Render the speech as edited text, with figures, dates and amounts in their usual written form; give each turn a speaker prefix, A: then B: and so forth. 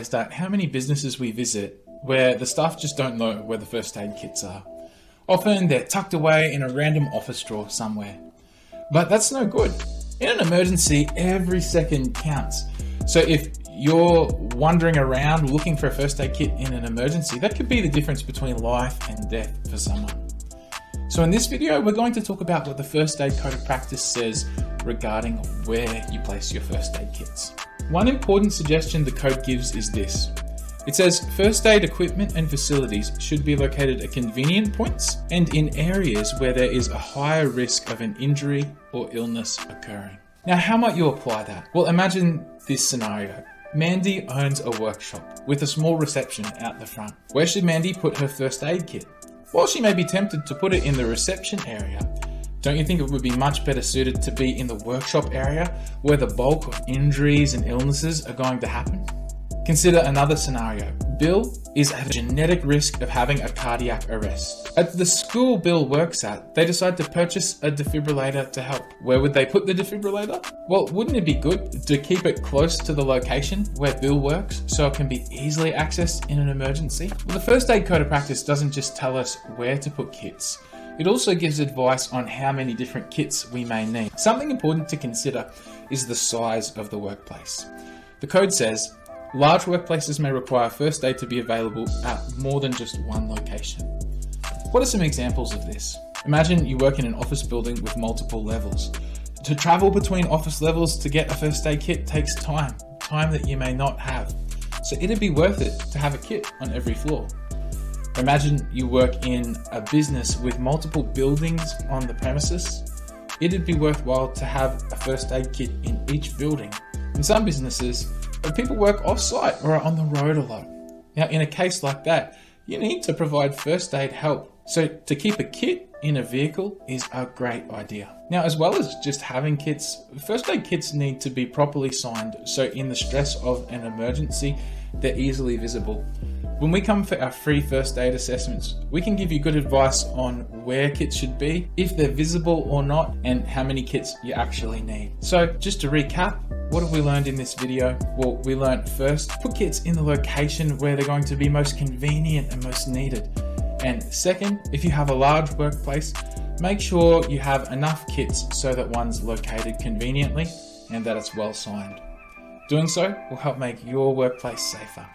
A: surprised at how many businesses we visit where the staff just don't know where the first aid kits are. Often they're tucked away in a random office drawer somewhere. But that's no good. In an emergency, every second counts. So if you're wandering around looking for a first aid kit in an emergency, that could be the difference between life and death for someone. So in this video, we're going to talk about what the first aid code of practice says regarding where you place your first aid kits. One important suggestion the code gives is this. It says first aid equipment and facilities should be located at convenient points and in areas where there is a higher risk of an injury or illness occurring. Now, how might you apply that? Well, imagine this scenario. Mandy owns a workshop with a small reception out the front. Where should Mandy put her first aid kit? While she may be tempted to put it in the reception area, don't you think it would be much better suited to be in the workshop area where the bulk of injuries and illnesses are going to happen? Consider another scenario. Bill is at a genetic risk of having a cardiac arrest. At the school Bill works at, they decide to purchase a defibrillator to help. Where would they put the defibrillator? Well, wouldn't it be good to keep it close to the location where Bill works so it can be easily accessed in an emergency? Well, the first aid code of practice doesn't just tell us where to put kits. It also gives advice on how many different kits we may need. Something important to consider is the size of the workplace. The code says, large workplaces may require first aid to be available at more than just one location. What are some examples of this? Imagine you work in an office building with multiple levels. To travel between office levels to get a first aid kit takes time that you may not have. So it'd be worth it to have a kit on every floor. Imagine you work in a business with multiple buildings on the premises. It'd be worthwhile to have a first aid kit in each building. In some businesses, people work off-site or are on the road a lot. Now, in a case like that, you need to provide first aid help. So to keep a kit in a vehicle is a great idea. Now, as well as just having kits, first aid kits need to be properly signed. So in the stress of an emergency, they're easily visible. When we come for our free first aid assessments, we can give you good advice on where kits should be, if they're visible or not, and how many kits you actually need. So just to recap, what have we learned in this video? Well, we learned first, put kits in the location where they're going to be most convenient and most needed. And second, if you have a large workplace, make sure you have enough kits so that one's located conveniently and that it's well signed. Doing so will help make your workplace safer.